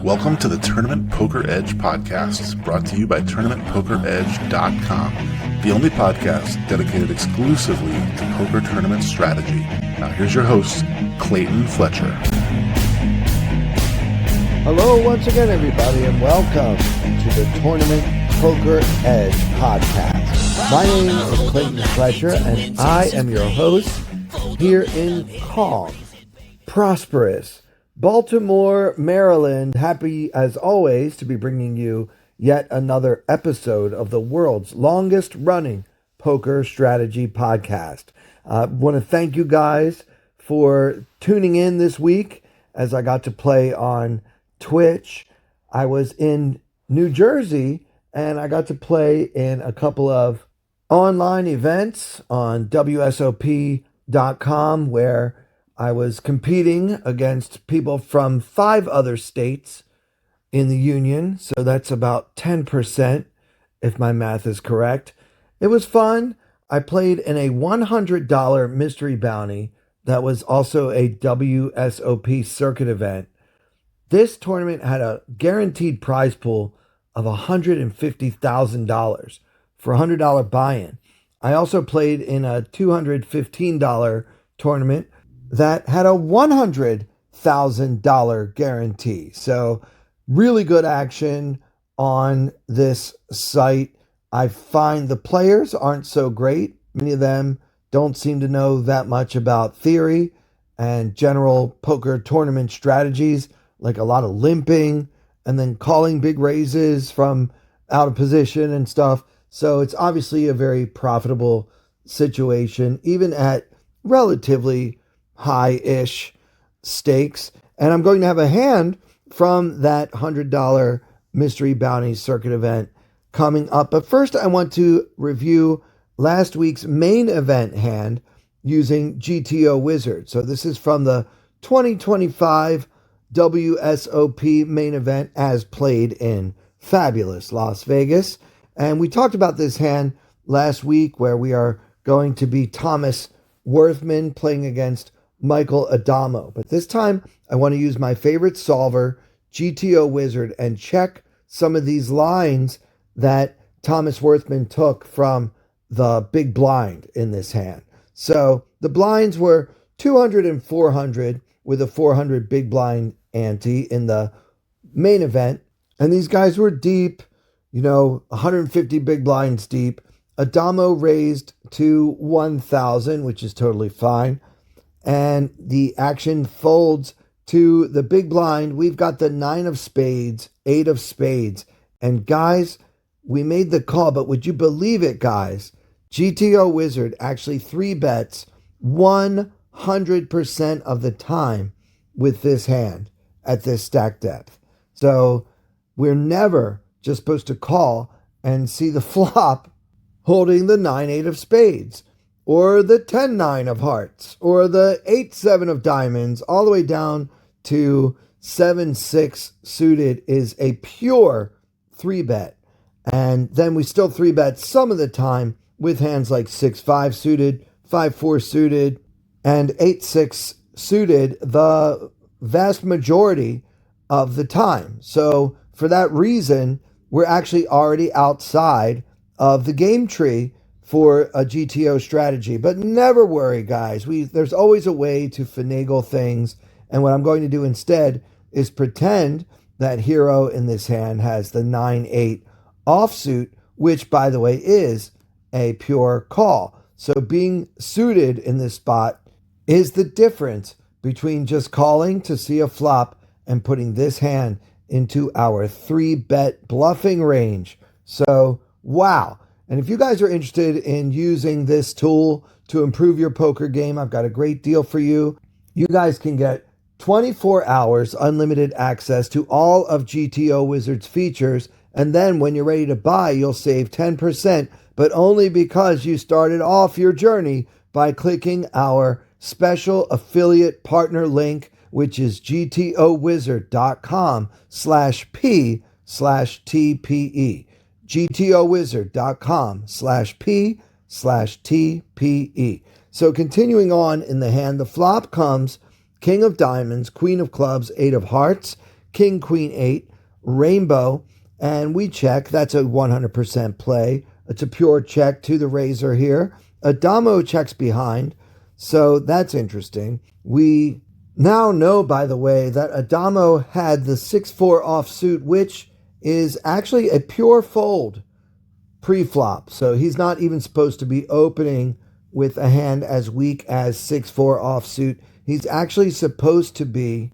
Welcome to the Tournament Poker Edge podcast, brought to you by TournamentPokerEdge.com, the only podcast dedicated exclusively to poker tournament strategy. Now here's your host, Clayton Fletcher. Hello once again, everybody, and welcome to the Tournament Poker Edge podcast. My name is Clayton Fletcher, and I am your host here in calm, prosperous Baltimore, Maryland. Happy as always to be bringing you yet another episode of the world's longest running poker strategy podcast. I want to thank you guys for tuning in this week as I got to play on Twitch. I was in New Jersey and I got to play in a couple of online events on WSOP.com where I was competing against people from 5 other states in the union. So that's about 10%, if my math is correct. It was fun. I played in a $100 mystery bounty that was also a WSOP circuit event. This tournament had a guaranteed prize pool of $150,000 for a $100 buy-in. I also played in a $215 tournament that had a $100,000 guarantee. So really good action on this site. I find the players aren't so great. Many of them don't seem to know that much about theory and general poker tournament strategies, like a lot of limping and then calling big raises from out of position and stuff. So it's obviously a very profitable situation, even at relatively high-ish stakes. And I'm going to have a hand from that $100 mystery bounty circuit event coming up. But first, I want to review last week's main event hand using GTO Wizard. So this is from the 2025 WSOP main event as played in fabulous Las Vegas. And we talked about this hand last week where we are going to be Thomas Worthman playing against Michael Adamo. But this time I want to use my favorite solver, GTO Wizard, and check some of these lines that Thomas Worthman took from the big blind in this hand. So the blinds were 200 and 400 with a 400 big blind ante in the main event. And these guys were deep, 150 big blinds deep. Adamo raised to 1,000, which is totally fine. And the action folds to the big blind. We've got the 9 of spades, 8 of spades. And guys, we made the call, but would you believe it, guys? GTO Wizard actually 3-bets 100% of the time with this hand at this stack depth. So we're never just supposed to call and see the flop holding the 9-8 of spades, or the 10-9 of hearts, or the 8-7 of diamonds, all the way down to 7-6 suited is a pure 3-bet. And then we still 3-bet some of the time with hands like 6-5 suited, 5-4 suited, and 8-6 suited the vast majority of the time. So for that reason, we're actually already outside of the game tree for a GTO strategy. But never worry, guys. There's always a way to finagle things. And what I'm going to do instead is pretend that hero in this hand has the 9-8 offsuit, which, by the way, is a pure call. So being suited in this spot is the difference between just calling to see a flop and putting this hand into our 3-bet bluffing range. So, wow. And if you guys are interested in using this tool to improve your poker game, I've got a great deal for you. You guys can get 24 hours unlimited access to all of GTO Wizard's features. And then when you're ready to buy, you'll save 10%, but only because you started off your journey by clicking our special affiliate partner link, which is gtowizard.com/p/TPE. gtowizard.com/p/TPE. So continuing on in the hand, the flop comes king of diamonds, queen of clubs, 8 of hearts, king, queen, 8, rainbow, and we check. That's a 100% play. It's a pure check to the razor here. Adamo checks behind, so that's interesting. We now know, by the way, that Adamo had the 6-4 offsuit, which is actually a pure fold pre-flop. So he's not even supposed to be opening with a hand as weak as 6-4 offsuit. He's actually supposed to be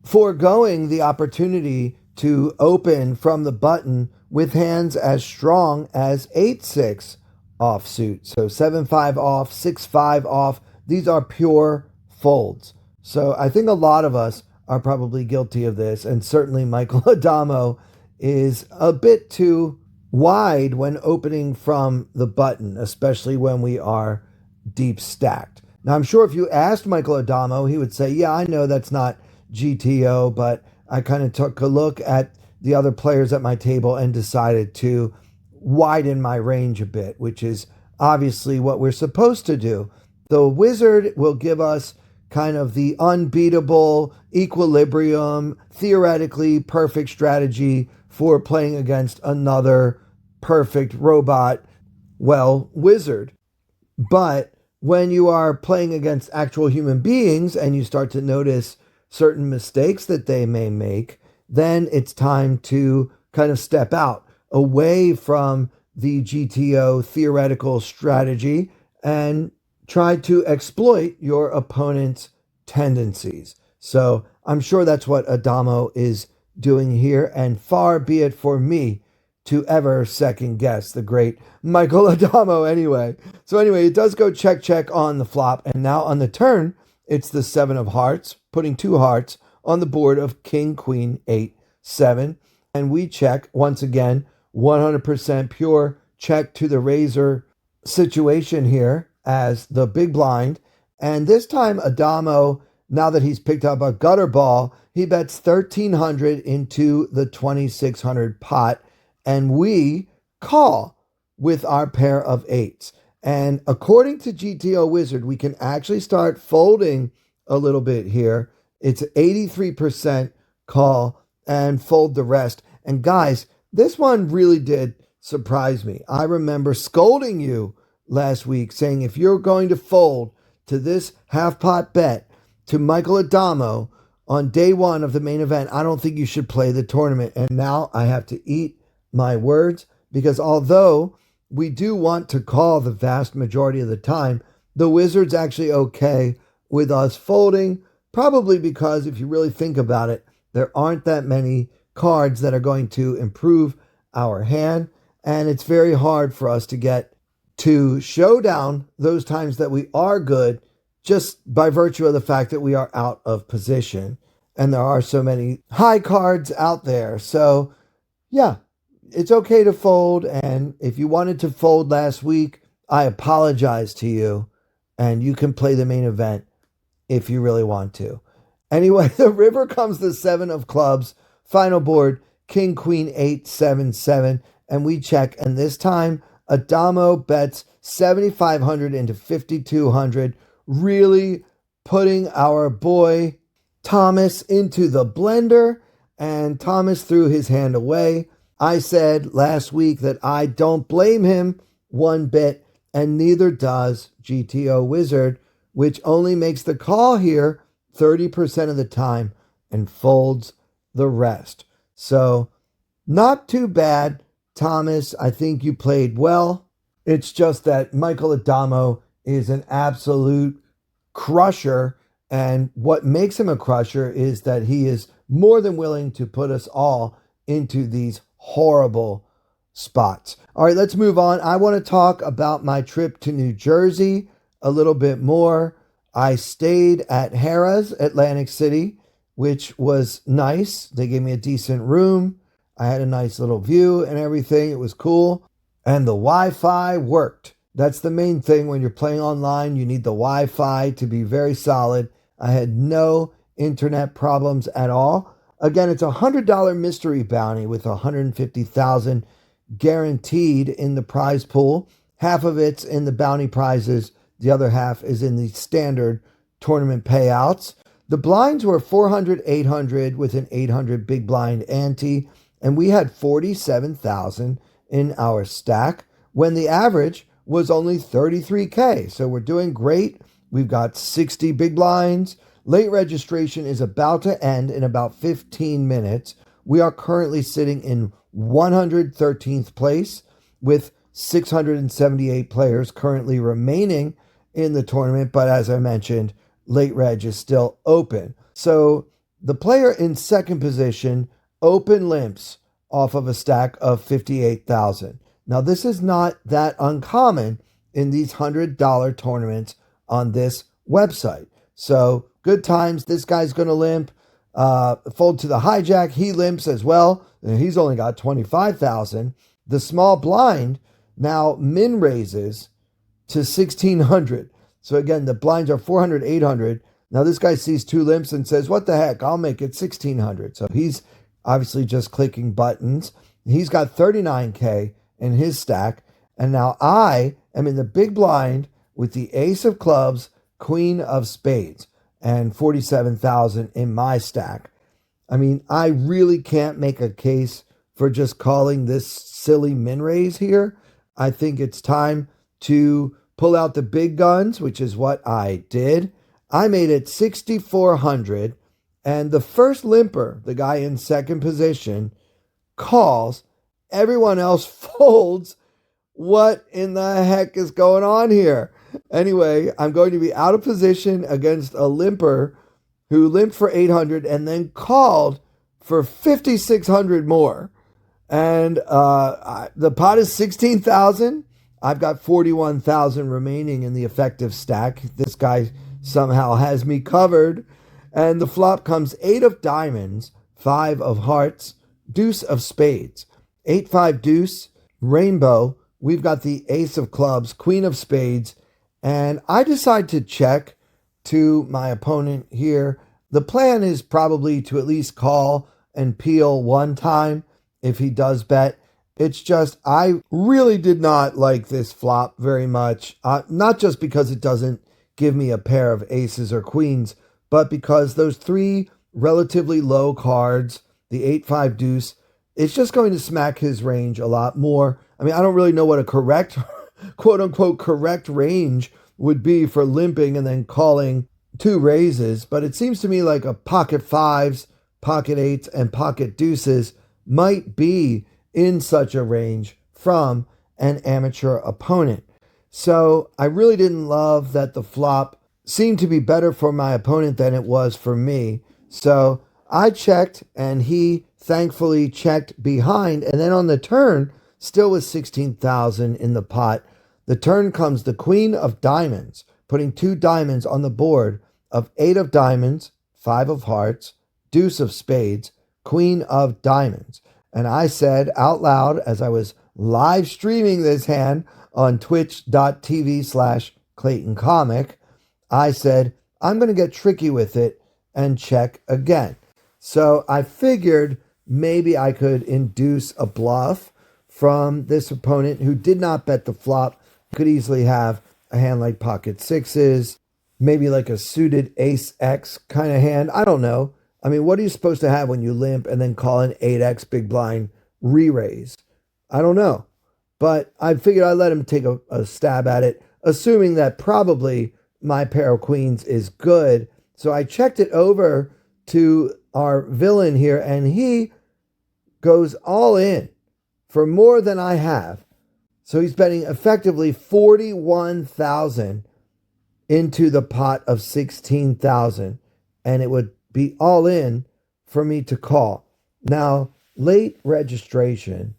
foregoing the opportunity to open from the button with hands as strong as 8-6 offsuit. So 7-5 off, 6-5 off. These are pure folds. So I think a lot of us are probably guilty of this, and certainly Michael Adamo is a bit too wide when opening from the button, especially when we are deep stacked. Now, I'm sure if you asked Michael Adamo, he would say, yeah, I know that's not GTO, but I kind of took a look at the other players at my table and decided to widen my range a bit, which is obviously what we're supposed to do. The wizard will give us kind of the unbeatable equilibrium, theoretically perfect strategy for playing against another perfect robot, wizard. But when you are playing against actual human beings and you start to notice certain mistakes that they may make, then it's time to kind of step out away from the GTO theoretical strategy and try to exploit your opponent's tendencies. So I'm sure that's what Adamo is doing here, and far be it for me to ever second guess the great Michael Adamo anyway. So anyway, it does go check, check on the flop, and now on the turn, it's the 7 of hearts, putting 2 hearts on the board of king, queen, 8, 7, and we check once again, 100% pure check to the razor situation here as the big blind. And this time Adamo, now that he's picked up a gutter ball, he bets 1,300 into the 2,600 pot, and we call with our pair of 8s. And according to GTO Wizard, we can actually start folding a little bit here. It's 83% call and fold the rest. And guys, this one really did surprise me. I remember scolding you last week saying if you're going to fold to this half pot bet to Michael Adamo on day one of the main event, I don't think you should play the tournament. And now I have to eat my words, because although we do want to call the vast majority of the time, the Wizard's actually okay with us folding, probably because if you really think about it, there aren't that many cards that are going to improve our hand, and it's very hard for us to get to showdown those times that we are good just by virtue of the fact that we are out of position and there are so many high cards out there. So yeah, it's okay to fold, and if you wanted to fold last week, I apologize to you, and you can play the main event if you really want to. Anyway, the river comes the 7 of clubs, final board, king, queen, 8, 7, 7, and we check, and this time Adamo bets 7,500 into 5,200, really putting our boy Thomas into the blender, and Thomas threw his hand away. I said last week that I don't blame him one bit, and neither does GTO Wizard, which only makes the call here 30% of the time and folds the rest. So not too bad, Thomas. I think you played well. It's just that Michael Adamo is an absolute crusher, and what makes him a crusher is that he is more than willing to put us all into these horrible spots. All right, let's move on. I want to talk about my trip to New Jersey a little bit more. I stayed at Harrah's, Atlantic City, which was nice. They gave me a decent room. I had a nice little view and everything. It was cool. And the Wi-Fi worked. That's the main thing when you're playing online. You need the Wi-Fi to be very solid. I had no internet problems at all. Again, it's a $100 mystery bounty with $150,000 guaranteed in the prize pool. Half of it's in the bounty prizes. The other half is in the standard tournament payouts. The blinds were 400, 800 with an 800 big blind ante, and we had 47,000 in our stack when the average was only 33K. So we're doing great. We've got 60 big blinds. Late registration is about to end in about 15 minutes. We are currently sitting in 113th place with 678 players currently remaining in the tournament. But as I mentioned, late reg is still open. So the player in second position open limps off of a stack of 58,000. Now, this is not that uncommon in these $100 tournaments on this website. So good times. This guy's going to limp. Fold to the hijack. He limps as well. And he's only got 25,000. The small blind now min raises to 1,600. So again, the blinds are 400, 800. Now this guy sees two limps and says, what the heck? I'll make it 1,600. So he's obviously just clicking buttons. He's got 39K in his stack. And now I am in the big blind with the ace of clubs, queen of spades, and 47,000 in my stack. I mean, I really can't make a case for just calling this silly min raise here. I think it's time to pull out the big guns, which is what I did. I made it 6,400, and the first limper, the guy in second position, calls. Everyone else folds. What in the heck is going on here? Anyway, I'm going to be out of position against a limper who limped for 800 and then called for 5,600 more. And the pot is 16,000. I've got 41,000 remaining in the effective stack. This guy somehow has me covered. And the flop comes 8 of diamonds, 5 of hearts, deuce of spades, 8-5 deuce, rainbow. We've got the ace of clubs, queen of spades, and I decide to check to my opponent here. The plan is probably to at least call and peel one time if he does bet. It's just I really did not like this flop very much, not just because it doesn't give me a pair of aces or queens, but because those three relatively low cards, the 8-5 deuce, it's just going to smack his range a lot more. I mean, I don't really know what a correct, quote unquote, correct range would be for limping and then calling two raises, but it seems to me like a pocket fives, pocket eights, and pocket deuces might be in such a range from an amateur opponent. So I really didn't love that the flop seemed to be better for my opponent than it was for me. So I checked, and he thankfully checked behind, and then on the turn, still with 16,000 in the pot. The turn comes the queen of diamonds, putting 2 diamonds on the board of 8 of diamonds, 5 of hearts, deuce of spades, queen of diamonds. And I said out loud as I was live streaming this hand on twitch.tv/Clayton Comic, I said, I'm going to get tricky with it and check again. So I figured maybe I could induce a bluff from this opponent who did not bet the flop. Could easily have a hand like pocket sixes, maybe like a suited ace X kind of hand. I don't know. I mean, what are you supposed to have when you limp and then call an 8X big blind re-raise? I don't know. But I figured I'd let him take a stab at it, assuming that probably my pair of queens is good. So I checked it over to our villain here, and he goes all in for more than I have. So he's betting effectively 41,000 into the pot of 16,000, and it would be all in for me to call. Now, late registration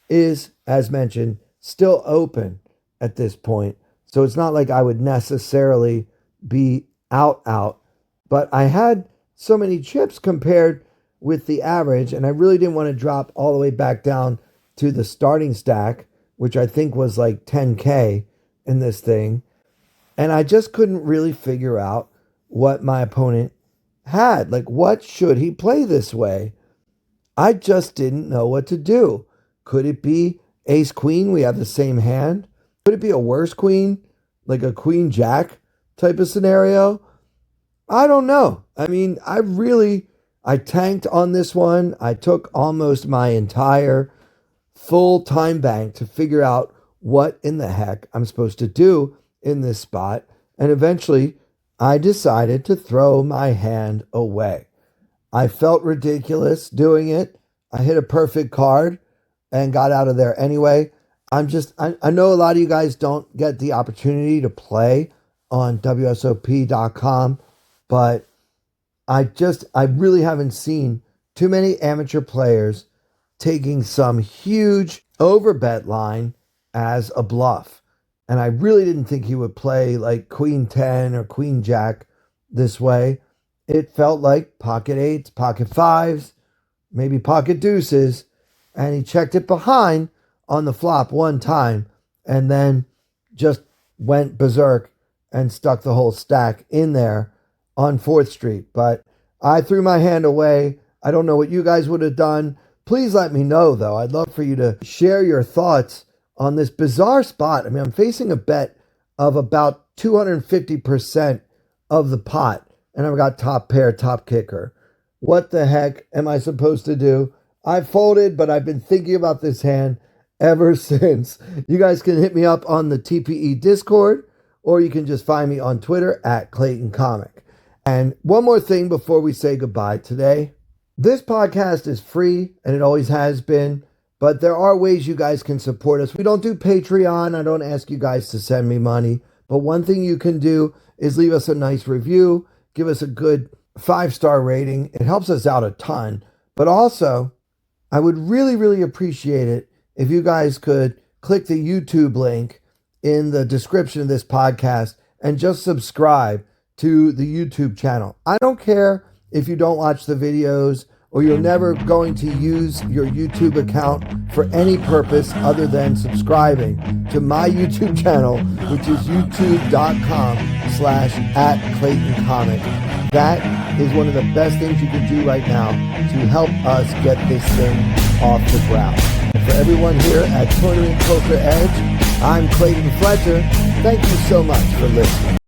is, as mentioned, still open at this point. So it's not like I would necessarily be out, but I had so many chips compared with the average, and I really didn't want to drop all the way back down to the starting stack, which I think was like 10K in this thing. And I just couldn't really figure out what my opponent had. Like, what should he play this way? I just didn't know what to do. Could it be ace queen? We have the same hand. Could it be a worse queen, like a queen jack type of scenario? I don't know. I mean, I tanked on this one. I took almost my entire full time bank to figure out what in the heck I'm supposed to do in this spot. And eventually I decided to throw my hand away. I felt ridiculous doing it. I hit a perfect card and got out of there anyway. I know a lot of you guys don't get the opportunity to play on WSOP.com, but I really haven't seen too many amateur players taking some huge overbet line as a bluff. And I really didn't think he would play like Queen 10 or Queen Jack this way. It felt like pocket eights, pocket fives, maybe pocket deuces. And he checked it behind on the flop one time and then just went berserk and stuck the whole stack in there on 4th Street. But I threw my hand away. I don't know what you guys would have done. Please let me know, though. I'd love for you to share your thoughts on this bizarre spot. I mean, I'm facing a bet of about 250% of the pot, and I've got top pair, top kicker. What the heck am I supposed to do? I folded, but I've been thinking about this hand ever since. You guys can hit me up on the TPE Discord, or you can just find me on Twitter at Clayton Comic. And one more thing before we say goodbye today. This podcast is free, and it always has been, but there are ways you guys can support us. We don't do Patreon. I don't ask you guys to send me money, but one thing you can do is leave us a nice review, give us a good 5-star rating. It helps us out a ton, but also I would really, really appreciate it if you guys could click the YouTube link in the description of this podcast and just subscribe to the YouTube channel. I don't care if you don't watch the videos or you're never going to use your YouTube account for any purpose other than subscribing to my YouTube channel, which is youtube.com/@ClaytonComic. That is one of the best things you can do right now to help us get this thing off the ground. And for everyone here at Tournament Poker Edge, I'm Clayton Fletcher. Thank you so much for listening.